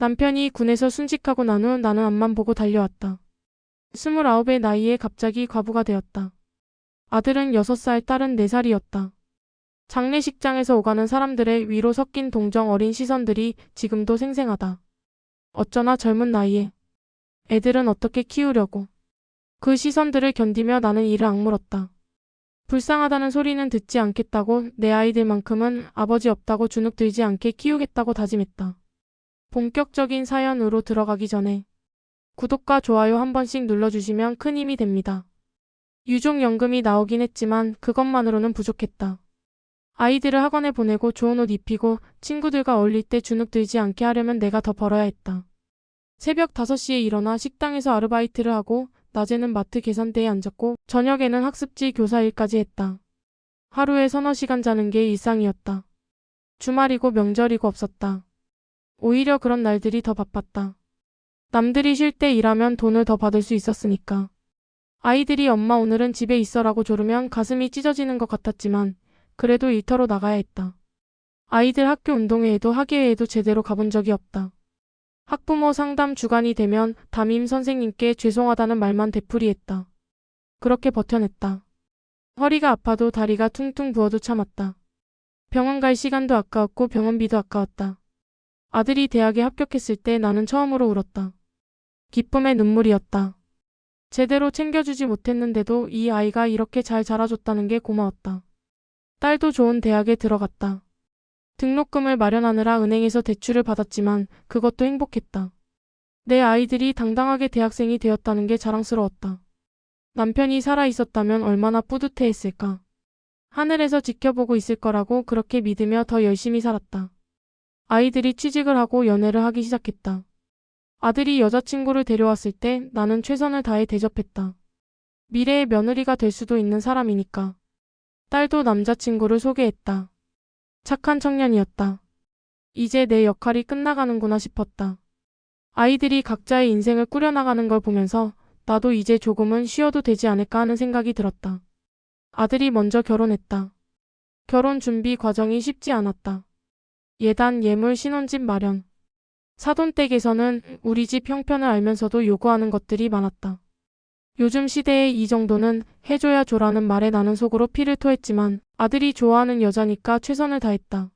남편이 군에서 순직하고 난 후 나는 앞만 보고 달려왔다. 29의 나이에 갑자기 과부가 되었다. 아들은 6살, 딸은 4살이었다. 장례식장에서 오가는 사람들의 위로 섞인 동정 어린 시선들이 지금도 생생하다. 어쩌나 젊은 나이에 애들은 어떻게 키우려고. 그 시선들을 견디며 나는 이를 악물었다. 불쌍하다는 소리는 듣지 않겠다고, 내 아이들만큼은 아버지 없다고 주눅 들지 않게 키우겠다고 다짐했다. 본격적인 사연으로 들어가기 전에 구독과 좋아요 한 번씩 눌러주시면 큰 힘이 됩니다. 유족연금이 나오긴 했지만 그것만으로는 부족했다. 아이들을 학원에 보내고 좋은 옷 입히고 친구들과 어울릴 때 주눅 들지 않게 하려면 내가 더 벌어야 했다. 새벽 5시에 일어나 식당에서 아르바이트를 하고 낮에는 마트 계산대에 앉았고 저녁에는 학습지 교사 일까지 했다. 하루에 서너 시간 자는 게 일상이었다. 주말이고 명절이고 없었다. 오히려 그런 날들이 더 바빴다. 남들이 쉴 때 일하면 돈을 더 받을 수 있었으니까. 아이들이 엄마 오늘은 집에 있어라고 조르면 가슴이 찢어지는 것 같았지만 그래도 일터로 나가야 했다. 아이들 학교 운동회에도 학예회에도 제대로 가본 적이 없다. 학부모 상담 주간이 되면 담임 선생님께 죄송하다는 말만 되풀이했다. 그렇게 버텨냈다. 허리가 아파도 다리가 퉁퉁 부어도 참았다. 병원 갈 시간도 아까웠고 병원비도 아까웠다. 아들이 대학에 합격했을 때 나는 처음으로 울었다. 기쁨의 눈물이었다. 제대로 챙겨주지 못했는데도 이 아이가 이렇게 잘 자라줬다는 게 고마웠다. 딸도 좋은 대학에 들어갔다. 등록금을 마련하느라 은행에서 대출을 받았지만 그것도 행복했다. 내 아이들이 당당하게 대학생이 되었다는 게 자랑스러웠다. 남편이 살아있었다면 얼마나 뿌듯해했을까. 하늘에서 지켜보고 있을 거라고 그렇게 믿으며 더 열심히 살았다. 아이들이 취직을 하고 연애를 하기 시작했다. 아들이 여자친구를 데려왔을 때 나는 최선을 다해 대접했다. 미래의 며느리가 될 수도 있는 사람이니까. 딸도 남자친구를 소개했다. 착한 청년이었다. 이제 내 역할이 끝나가는구나 싶었다. 아이들이 각자의 인생을 꾸려나가는 걸 보면서 나도 이제 조금은 쉬어도 되지 않을까 하는 생각이 들었다. 아들이 먼저 결혼했다. 결혼 준비 과정이 쉽지 않았다. 예단, 예물, 신혼집 마련. 사돈댁에서는 우리 집 형편을 알면서도 요구하는 것들이 많았다. 요즘 시대에 이 정도는 해줘야 줘라는 말에 나는 속으로 피를 토했지만 아들이 좋아하는 여자니까 최선을 다했다.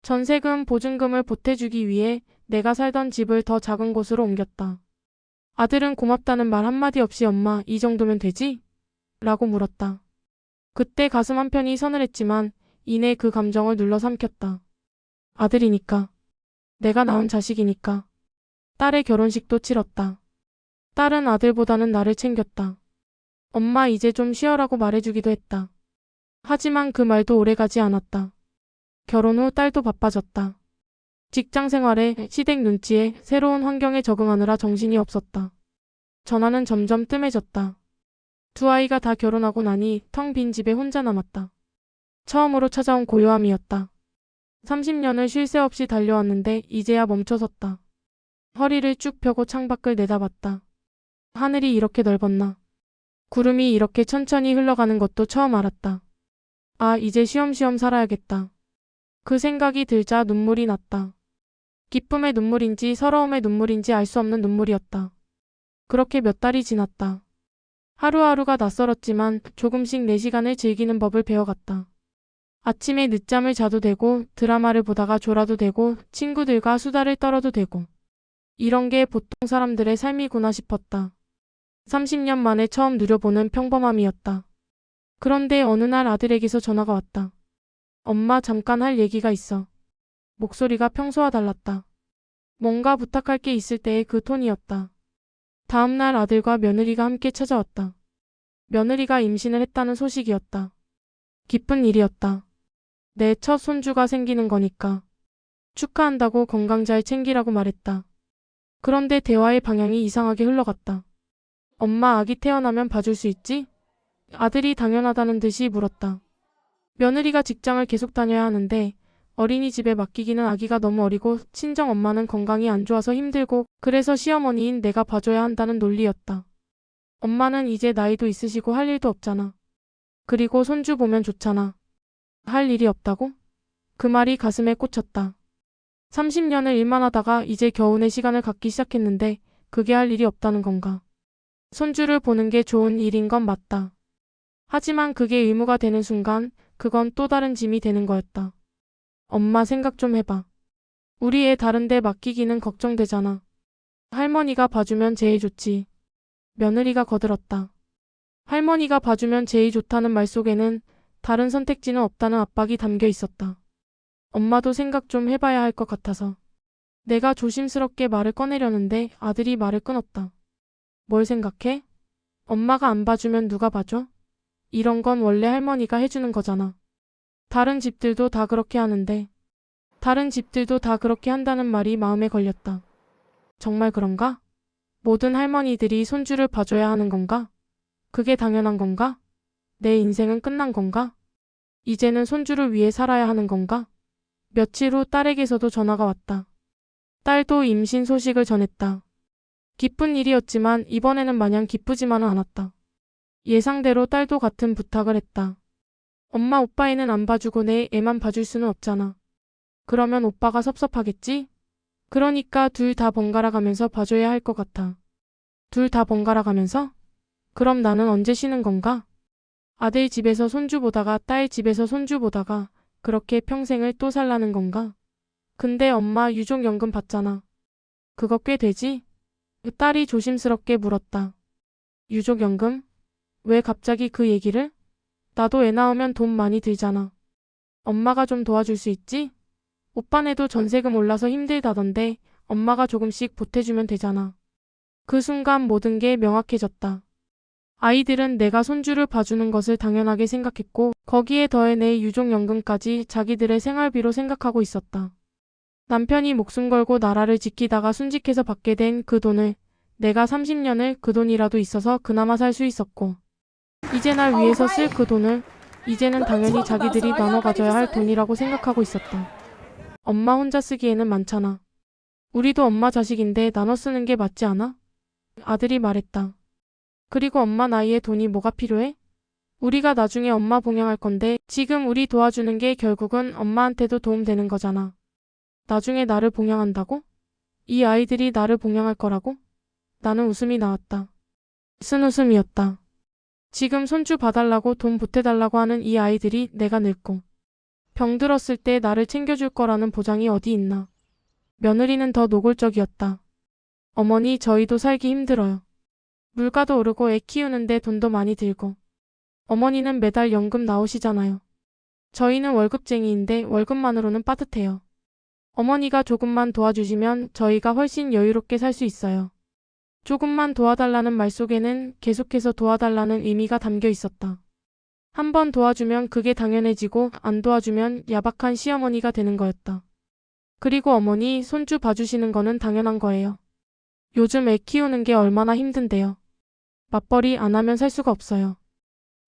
전세금, 보증금을 보태주기 위해 내가 살던 집을 더 작은 곳으로 옮겼다. 아들은 고맙다는 말 한마디 없이 엄마, 이 정도면 되지? 라고 물었다. 그때 가슴 한편이 서늘했지만 이내 그 감정을 눌러 삼켰다. 아들이니까. 내가 낳은 자식이니까. 딸의 결혼식도 치렀다. 딸은 아들보다는 나를 챙겼다. 엄마 이제 좀 쉬어라고 말해주기도 했다. 하지만 그 말도 오래가지 않았다. 결혼 후 딸도 바빠졌다. 직장 생활에, 시댁 눈치에, 새로운 환경에 적응하느라 정신이 없었다. 전화는 점점 뜸해졌다. 두 아이가 다 결혼하고 나니 텅 빈 집에 혼자 남았다. 처음으로 찾아온 고요함이었다. 30년을 쉴 새 없이 달려왔는데 이제야 멈춰섰다. 허리를 쭉 펴고 창밖을 내다봤다. 하늘이 이렇게 넓었나. 구름이 이렇게 천천히 흘러가는 것도 처음 알았다. 아, 이제 쉬엄쉬엄 살아야겠다. 그 생각이 들자 눈물이 났다. 기쁨의 눈물인지 서러움의 눈물인지 알 수 없는 눈물이었다. 그렇게 몇 달이 지났다. 하루하루가 낯설었지만 조금씩 내 시간을 즐기는 법을 배워갔다. 아침에 늦잠을 자도 되고 드라마를 보다가 졸아도 되고 친구들과 수다를 떨어도 되고 이런 게 보통 사람들의 삶이구나 싶었다. 30년 만에 처음 누려보는 평범함이었다. 그런데 어느 날 아들에게서 전화가 왔다. 엄마 잠깐 할 얘기가 있어. 목소리가 평소와 달랐다. 뭔가 부탁할 게 있을 때의 그 톤이었다. 다음 날 아들과 며느리가 함께 찾아왔다. 며느리가 임신을 했다는 소식이었다. 기쁜 일이었다. 내 첫 손주가 생기는 거니까. 축하한다고 건강 잘 챙기라고 말했다. 그런데 대화의 방향이 이상하게 흘러갔다. 엄마 아기 태어나면 봐줄 수 있지? 아들이 당연하다는 듯이 물었다. 며느리가 직장을 계속 다녀야 하는데 어린이집에 맡기기는 아기가 너무 어리고 친정 엄마는 건강이 안 좋아서 힘들고 그래서 시어머니인 내가 봐줘야 한다는 논리였다. 엄마는 이제 나이도 있으시고 할 일도 없잖아. 그리고 손주 보면 좋잖아. 할 일이 없다고? 그 말이 가슴에 꽂혔다. 30년을 일만 하다가 이제 겨우 내 시간을 갖기 시작했는데 그게 할 일이 없다는 건가? 손주를 보는 게 좋은 일인 건 맞다. 하지만 그게 의무가 되는 순간 그건 또 다른 짐이 되는 거였다. 엄마 생각 좀 해봐. 우리 애 다른 데 맡기기는 걱정되잖아. 할머니가 봐주면 제일 좋지. 며느리가 거들었다. 할머니가 봐주면 제일 좋다는 말 속에는 다른 선택지는 없다는 압박이 담겨 있었다. 엄마도 생각 좀 해봐야 할 것 같아서. 내가 조심스럽게 말을 꺼내려는데 아들이 말을 끊었다. 뭘 생각해? 엄마가 안 봐주면 누가 봐줘? 이런 건 원래 할머니가 해주는 거잖아. 다른 집들도 다 그렇게 하는데. 다른 집들도 다 그렇게 한다는 말이 마음에 걸렸다. 정말 그런가? 모든 할머니들이 손주를 봐줘야 하는 건가? 그게 당연한 건가? 내 인생은 끝난 건가? 이제는 손주를 위해 살아야 하는 건가? 며칠 후 딸에게서도 전화가 왔다. 딸도 임신 소식을 전했다. 기쁜 일이었지만 이번에는 마냥 기쁘지만은 않았다. 예상대로 딸도 같은 부탁을 했다. 엄마 오빠 애는 안 봐주고 내 애만 봐줄 수는 없잖아. 그러면 오빠가 섭섭하겠지? 그러니까 둘 다 번갈아 가면서 봐줘야 할 것 같아. 둘 다 번갈아 가면서? 그럼 나는 언제 쉬는 건가? 아들 집에서 손주 보다가 딸 집에서 손주 보다가 그렇게 평생을 또 살라는 건가? 근데 엄마 유족연금 받잖아. 그거 꽤 되지? 딸이 조심스럽게 물었다. 유족연금? 왜 갑자기 그 얘기를? 나도 애 낳으면 돈 많이 들잖아. 엄마가 좀 도와줄 수 있지? 오빠네도 전세금 올라서 힘들다던데 엄마가 조금씩 보태주면 되잖아. 그 순간 모든 게 명확해졌다. 아이들은 내가 손주를 봐주는 것을 당연하게 생각했고 거기에 더해 내 유족연금까지 자기들의 생활비로 생각하고 있었다. 남편이 목숨 걸고 나라를 지키다가 순직해서 받게 된 그 돈을 내가 30년을 그 돈이라도 있어서 그나마 살 수 있었고 이제 날 위해서 쓸 그 돈을 이제는 당연히 자기들이 나눠 가져야 할 돈이라고 생각하고 있었다. 엄마 혼자 쓰기에는 많잖아. 우리도 엄마 자식인데 나눠 쓰는 게 맞지 않아? 아들이 말했다. 그리고 엄마 나이에 돈이 뭐가 필요해? 우리가 나중에 엄마 봉양할 건데 지금 우리 도와주는 게 결국은 엄마한테도 도움되는 거잖아. 나중에 나를 봉양한다고? 이 아이들이 나를 봉양할 거라고? 나는 웃음이 나왔다. 쓴 웃음이었다. 지금 손주 봐달라고 돈 보태달라고 하는 이 아이들이 내가 늙고 병들었을 때 나를 챙겨줄 거라는 보장이 어디 있나. 며느리는 더 노골적이었다. 어머니 저희도 살기 힘들어요. 물가도 오르고 애 키우는데 돈도 많이 들고. 어머니는 매달 연금 나오시잖아요. 저희는 월급쟁이인데 월급만으로는 빠듯해요. 어머니가 조금만 도와주시면 저희가 훨씬 여유롭게 살 수 있어요. 조금만 도와달라는 말 속에는 계속해서 도와달라는 의미가 담겨 있었다. 한 번 도와주면 그게 당연해지고 안 도와주면 야박한 시어머니가 되는 거였다. 그리고 어머니 손주 봐주시는 거는 당연한 거예요. 요즘 애 키우는 게 얼마나 힘든데요. 맞벌이 안 하면 살 수가 없어요.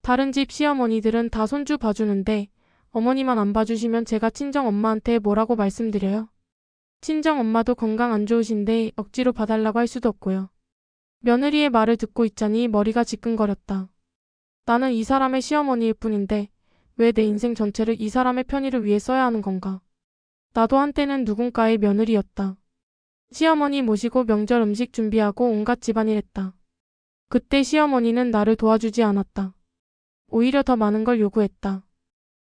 다른 집 시어머니들은 다 손주 봐주는데 어머니만 안 봐주시면 제가 친정 엄마한테 뭐라고 말씀드려요? 친정 엄마도 건강 안 좋으신데 억지로 봐달라고 할 수도 없고요. 며느리의 말을 듣고 있자니 머리가 지끈거렸다. 나는 이 사람의 시어머니일 뿐인데 왜 내 인생 전체를 이 사람의 편의를 위해 써야 하는 건가? 나도 한때는 누군가의 며느리였다. 시어머니 모시고 명절 음식 준비하고 온갖 집안일 했다. 그때 시어머니는 나를 도와주지 않았다. 오히려 더 많은 걸 요구했다.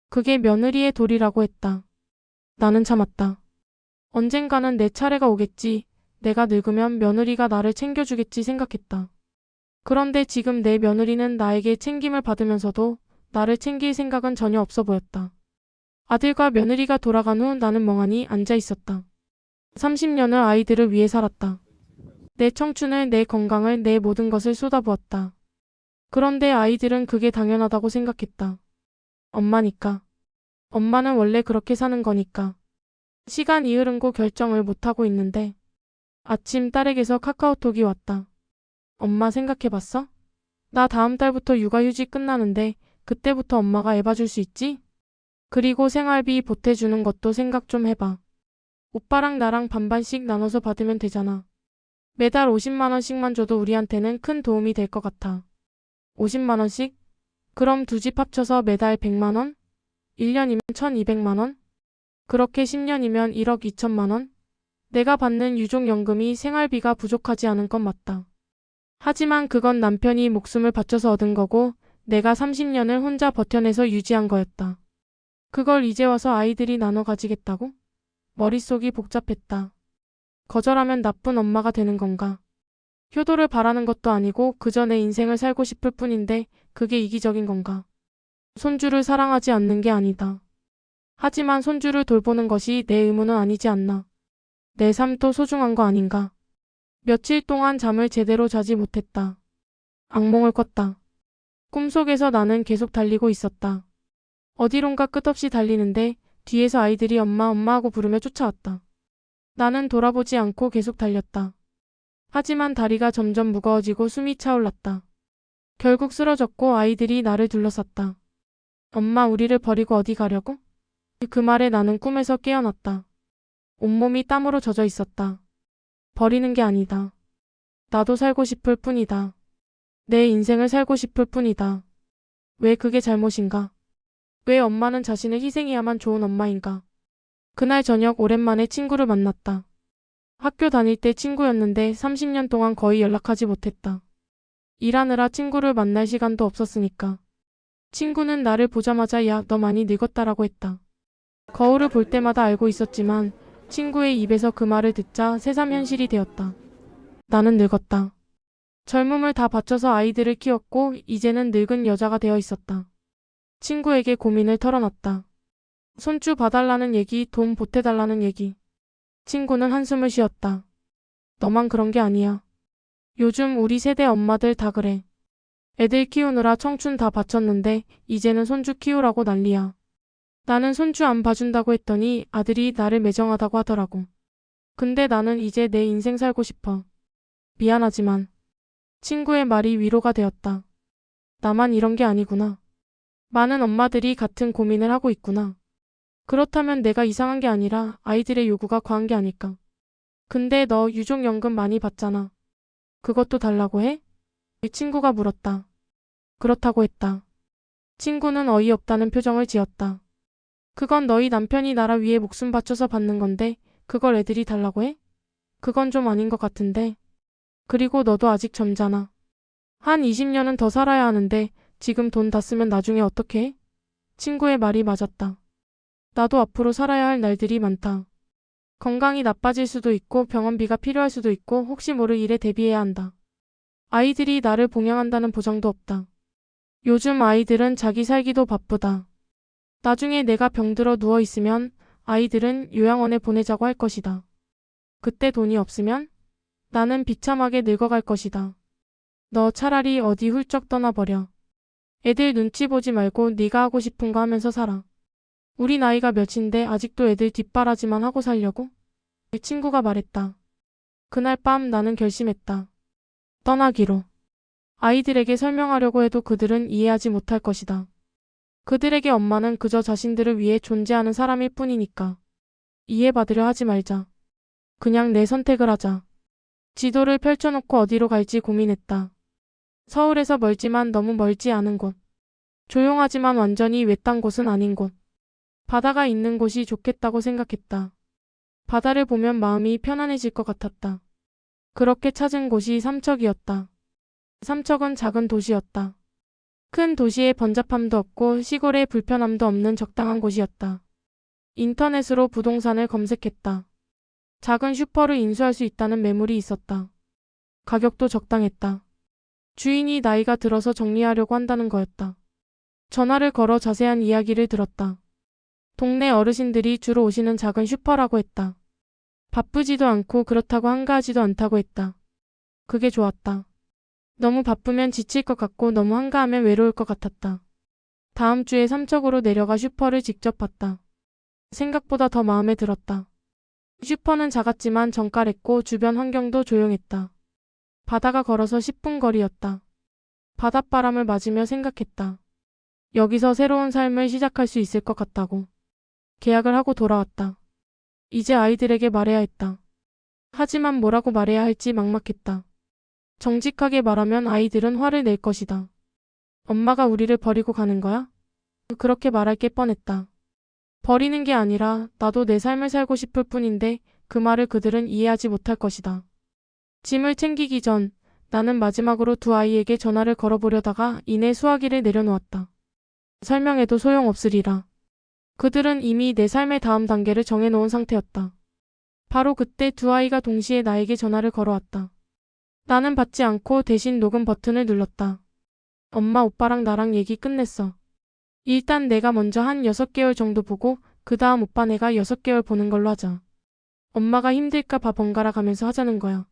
그게 며느리의 도리라고 했다. 나는 참았다. 언젠가는 내 차례가 오겠지. 내가 늙으면 며느리가 나를 챙겨주겠지 생각했다. 그런데 지금 내 며느리는 나에게 챙김을 받으면서도 나를 챙길 생각은 전혀 없어 보였다. 아들과 며느리가 돌아간 후 나는 멍하니 앉아 있었다. 30년을 아이들을 위해 살았다. 내 청춘을, 내 건강을, 내 모든 것을 쏟아부었다. 그런데 아이들은 그게 당연하다고 생각했다. 엄마니까. 엄마는 원래 그렇게 사는 거니까. 시간이 흐른 고 결정을 못하고 있는데 아침 딸에게서 카카오톡이 왔다. 엄마 생각해봤어? 나 다음 달부터 육아휴직 끝나는데 그때부터 엄마가 애 봐줄 수 있지? 그리고 생활비 보태주는 것도 생각 좀 해봐. 오빠랑 나랑 반반씩 나눠서 받으면 되잖아. 매달 50만 원씩만 줘도 우리한테는 큰 도움이 될 것 같아. 50만 원씩? 그럼 두 집 합쳐서 매달 100만 원? 1년이면 1200만 원? 그렇게 10년이면 1억 2천만 원? 내가 받는 유족연금이 생활비가 부족하지 않은 건 맞다. 하지만 그건 남편이 목숨을 바쳐서 얻은 거고 내가 30년을 혼자 버텨내서 유지한 거였다. 그걸 이제 와서 아이들이 나눠 가지겠다고? 머릿속이 복잡했다. 거절하면 나쁜 엄마가 되는 건가? 효도를 바라는 것도 아니고 그저 내 인생을 살고 싶을 뿐인데 그게 이기적인 건가? 손주를 사랑하지 않는 게 아니다. 하지만 손주를 돌보는 것이 내 의무는 아니지 않나. 내 삶도 소중한 거 아닌가? 며칠 동안 잠을 제대로 자지 못했다. 악몽을 꿨다. 꿈속에서 나는 계속 달리고 있었다. 어디론가 끝없이 달리는데 뒤에서 아이들이 엄마 엄마 하고 부르며 쫓아왔다. 나는 돌아보지 않고 계속 달렸다. 하지만 다리가 점점 무거워지고 숨이 차올랐다. 결국 쓰러졌고 아이들이 나를 둘러쌌다. 엄마 우리를 버리고 어디 가려고? 그 말에 나는 꿈에서 깨어났다. 온몸이 땀으로 젖어 있었다. 버리는 게 아니다. 나도 살고 싶을 뿐이다. 내 인생을 살고 싶을 뿐이다. 왜 그게 잘못인가? 왜 엄마는 자신을 희생해야만 좋은 엄마인가? 그날 저녁 오랜만에 친구를 만났다. 학교 다닐 때 친구였는데 30년 동안 거의 연락하지 못했다. 일하느라 친구를 만날 시간도 없었으니까. 친구는 나를 보자마자 야, 너 많이 늙었다라고 했다. 거울을 볼 때마다 알고 있었지만 친구의 입에서 그 말을 듣자 새삼 현실이 되었다. 나는 늙었다. 젊음을 다 바쳐서 아이들을 키웠고 이제는 늙은 여자가 되어 있었다. 친구에게 고민을 털어놨다. 손주 봐달라는 얘기, 돈 보태달라는 얘기. 친구는 한숨을 쉬었다. 너만 그런 게 아니야. 요즘 우리 세대 엄마들 다 그래. 애들 키우느라 청춘 다 바쳤는데 이제는 손주 키우라고 난리야. 나는 손주 안 봐준다고 했더니 아들이 나를 매정하다고 하더라고. 근데 나는 이제 내 인생 살고 싶어. 미안하지만. 친구의 말이 위로가 되었다. 나만 이런 게 아니구나. 많은 엄마들이 같은 고민을 하고 있구나. 그렇다면 내가 이상한 게 아니라 아이들의 요구가 과한 게 아닐까. 근데 너 유족연금 많이 받잖아. 그것도 달라고 해? 친구가 물었다. 그렇다고 했다. 친구는 어이없다는 표정을 지었다. 그건 너희 남편이 나라 위해 목숨 바쳐서 받는 건데 그걸 애들이 달라고 해? 그건 좀 아닌 것 같은데. 그리고 너도 아직 젊잖아. 한 20년은 더 살아야 하는데 지금 돈 다 쓰면 나중에 어떻게 해? 친구의 말이 맞았다. 나도 앞으로 살아야 할 날들이 많다. 건강이 나빠질 수도 있고 병원비가 필요할 수도 있고 혹시 모를 일에 대비해야 한다. 아이들이 나를 봉양한다는 보장도 없다. 요즘 아이들은 자기 살기도 바쁘다. 나중에 내가 병들어 누워있으면 아이들은 요양원에 보내자고 할 것이다. 그때 돈이 없으면 나는 비참하게 늙어갈 것이다. 너 차라리 어디 훌쩍 떠나버려. 애들 눈치 보지 말고 네가 하고 싶은 거 하면서 살아. 우리 나이가 몇인데 아직도 애들 뒷바라지만 하고 살려고? 친구가 말했다. 그날 밤 나는 결심했다. 떠나기로. 아이들에게 설명하려고 해도 그들은 이해하지 못할 것이다. 그들에게 엄마는 그저 자신들을 위해 존재하는 사람일 뿐이니까. 이해받으려 하지 말자. 그냥 내 선택을 하자. 지도를 펼쳐놓고 어디로 갈지 고민했다. 서울에서 멀지만 너무 멀지 않은 곳. 조용하지만 완전히 외딴 곳은 아닌 곳. 바다가 있는 곳이 좋겠다고 생각했다. 바다를 보면 마음이 편안해질 것 같았다. 그렇게 찾은 곳이 삼척이었다. 삼척은 작은 도시였다. 큰 도시에 번잡함도 없고 시골에 불편함도 없는 적당한 곳이었다. 인터넷으로 부동산을 검색했다. 작은 슈퍼를 인수할 수 있다는 매물이 있었다. 가격도 적당했다. 주인이 나이가 들어서 정리하려고 한다는 거였다. 전화를 걸어 자세한 이야기를 들었다. 동네 어르신들이 주로 오시는 작은 슈퍼라고 했다. 바쁘지도 않고 그렇다고 한가하지도 않다고 했다. 그게 좋았다. 너무 바쁘면 지칠 것 같고 너무 한가하면 외로울 것 같았다. 다음 주에 삼척으로 내려가 슈퍼를 직접 봤다. 생각보다 더 마음에 들었다. 슈퍼는 작았지만 정갈했고 주변 환경도 조용했다. 바다가 걸어서 10분 거리였다. 바닷바람을 맞으며 생각했다. 여기서 새로운 삶을 시작할 수 있을 것 같다고. 계약을 하고 돌아왔다. 이제 아이들에게 말해야 했다. 하지만 뭐라고 말해야 할지 막막했다. 정직하게 말하면 아이들은 화를 낼 것이다. 엄마가 우리를 버리고 가는 거야? 그렇게 말할 게 뻔했다. 버리는 게 아니라 나도 내 삶을 살고 싶을 뿐인데 그 말을 그들은 이해하지 못할 것이다. 짐을 챙기기 전 나는 마지막으로 두 아이에게 전화를 걸어보려다가 이내 수화기를 내려놓았다. 설명해도 소용없으리라. 그들은 이미 내 삶의 다음 단계를 정해놓은 상태였다. 바로 그때 두 아이가 동시에 나에게 전화를 걸어왔다. 나는 받지 않고 대신 녹음 버튼을 눌렀다. 엄마, 오빠랑 나랑 얘기 끝냈어. 일단 내가 먼저 한 6개월 정도 보고 그 다음 오빠 내가 6개월 보는 걸로 하자. 엄마가 힘들까 봐 번갈아 가면서 하자는 거야.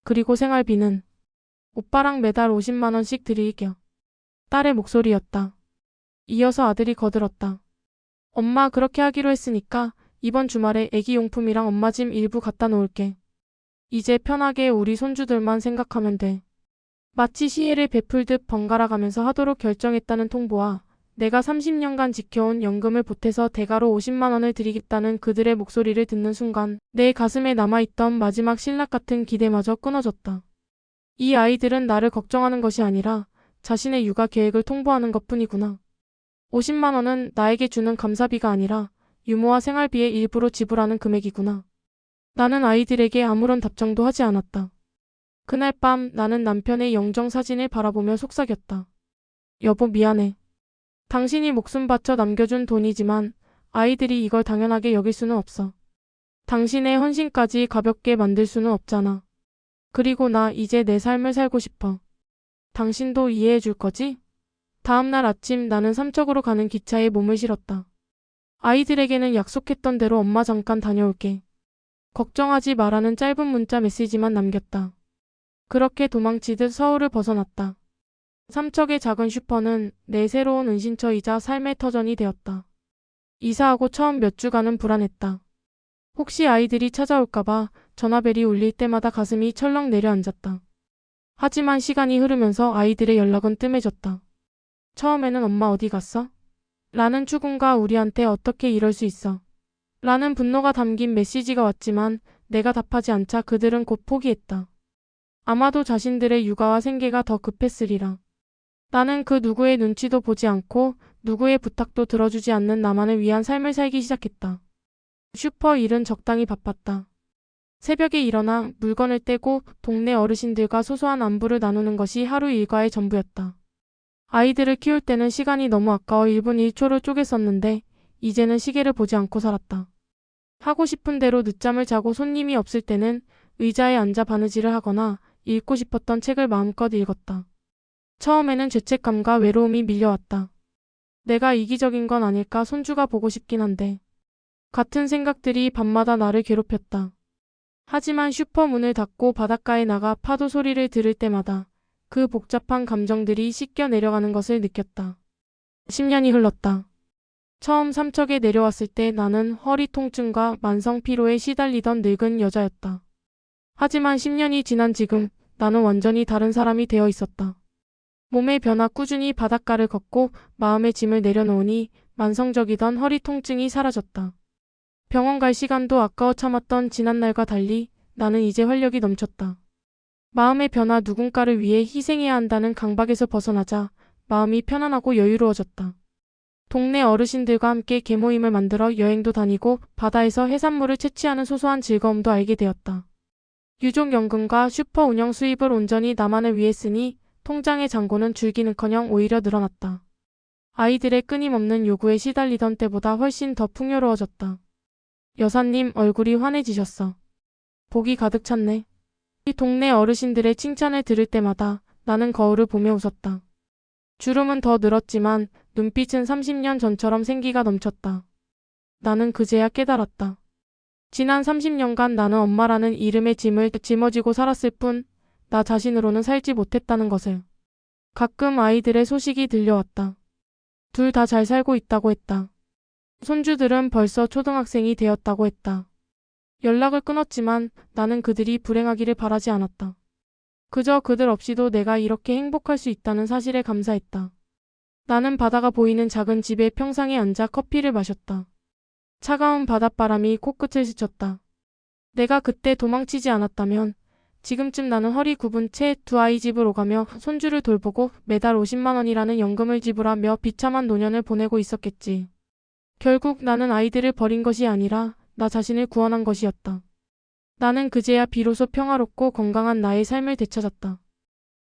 그리고 생활비는 오빠랑 매달 50만 원씩 드릴게요. 딸의 목소리였다. 이어서 아들이 거들었다. 엄마 그렇게 하기로 했으니까 이번 주말에 애기 용품이랑 엄마 짐 일부 갖다 놓을게. 이제 편하게 우리 손주들만 생각하면 돼. 마치 시혜를 베풀듯 번갈아 가면서 하도록 결정했다는 통보와 내가 30년간 지켜온 연금을 보태서 대가로 50만 원을 드리겠다는 그들의 목소리를 듣는 순간 내 가슴에 남아있던 마지막 신락 같은 기대마저 끊어졌다. 이 아이들은 나를 걱정하는 것이 아니라 자신의 육아 계획을 통보하는 것뿐이구나. 50만 원은 나에게 주는 감사비가 아니라 유모와 생활비의 일부로 지불하는 금액이구나. 나는 아이들에게 아무런 답장도 하지 않았다. 그날 밤 나는 남편의 영정 사진을 바라보며 속삭였다. 여보 미안해. 당신이 목숨 바쳐 남겨준 돈이지만 아이들이 이걸 당연하게 여길 수는 없어. 당신의 헌신까지 가볍게 만들 수는 없잖아. 그리고 나 이제 내 삶을 살고 싶어. 당신도 이해해 줄 거지? 다음 날 아침 나는 삼척으로 가는 기차에 몸을 실었다. 아이들에게는 약속했던 대로 엄마 잠깐 다녀올게. 걱정하지 마라는 짧은 문자 메시지만 남겼다. 그렇게 도망치듯 서울을 벗어났다. 삼척의 작은 슈퍼는 내 새로운 은신처이자 삶의 터전이 되었다. 이사하고 처음 몇 주간은 불안했다. 혹시 아이들이 찾아올까봐 전화벨이 울릴 때마다 가슴이 철렁 내려앉았다. 하지만 시간이 흐르면서 아이들의 연락은 뜸해졌다. 처음에는 엄마 어디 갔어? 라는 추궁과 우리한테 어떻게 이럴 수 있어? 라는 분노가 담긴 메시지가 왔지만 내가 답하지 않자 그들은 곧 포기했다. 아마도 자신들의 육아와 생계가 더 급했으리라. 나는 그 누구의 눈치도 보지 않고 누구의 부탁도 들어주지 않는 나만을 위한 삶을 살기 시작했다. 슈퍼 일은 적당히 바빴다. 새벽에 일어나 물건을 떼고 동네 어르신들과 소소한 안부를 나누는 것이 하루 일과의 전부였다. 아이들을 키울 때는 시간이 너무 아까워 1분 1초를 쪼갰었는데 이제는 시계를 보지 않고 살았다. 하고 싶은 대로 늦잠을 자고 손님이 없을 때는 의자에 앉아 바느질을 하거나 읽고 싶었던 책을 마음껏 읽었다. 처음에는 죄책감과 외로움이 밀려왔다. 내가 이기적인 건 아닐까 손주가 보고 싶긴 한데. 같은 생각들이 밤마다 나를 괴롭혔다. 하지만 슈퍼 문을 닫고 바닷가에 나가 파도 소리를 들을 때마다 그 복잡한 감정들이 씻겨 내려가는 것을 느꼈다. 10년이 흘렀다. 처음 삼척에 내려왔을 때 나는 허리 통증과 만성 피로에 시달리던 늙은 여자였다. 하지만 10년이 지난 지금 나는 완전히 다른 사람이 되어 있었다. 몸의 변화 꾸준히 바닷가를 걷고 마음의 짐을 내려놓으니 만성적이던 허리 통증이 사라졌다. 병원 갈 시간도 아까워 참았던 지난날과 달리 나는 이제 활력이 넘쳤다. 마음의 변화 누군가를 위해 희생해야 한다는 강박에서 벗어나자 마음이 편안하고 여유로워졌다. 동네 어르신들과 함께 개모임을 만들어 여행도 다니고 바다에서 해산물을 채취하는 소소한 즐거움도 알게 되었다. 유족연금과 슈퍼 운영 수입을 온전히 나만을 위해 쓰니 통장의 잔고는 줄기는커녕 오히려 늘어났다. 아이들의 끊임없는 요구에 시달리던 때보다 훨씬 더 풍요로워졌다. 여사님 얼굴이 환해지셨어. 복이 가득 찼네. 이 동네 어르신들의 칭찬을 들을 때마다 나는 거울을 보며 웃었다. 주름은 더 늘었지만 눈빛은 30년 전처럼 생기가 넘쳤다. 나는 그제야 깨달았다. 지난 30년간 나는 엄마라는 이름의 짐을 짊어지고 살았을 뿐 나 자신으로는 살지 못했다는 것을. 가끔 아이들의 소식이 들려왔다. 둘 다 잘 살고 있다고 했다. 손주들은 벌써 초등학생이 되었다고 했다. 연락을 끊었지만 나는 그들이 불행하기를 바라지 않았다. 그저 그들 없이도 내가 이렇게 행복할 수 있다는 사실에 감사했다. 나는 바다가 보이는 작은 집의 평상에 앉아 커피를 마셨다. 차가운 바닷바람이 코끝을 스쳤다. 내가 그때 도망치지 않았다면 지금쯤 나는 허리 굽은 채 두 아이 집을 오가며 손주를 돌보고 매달 50만 원이라는 연금을 지불하며 비참한 노년을 보내고 있었겠지. 결국 나는 아이들을 버린 것이 아니라 나 자신을 구원한 것이었다. 나는 그제야 비로소 평화롭고 건강한 나의 삶을 되찾았다.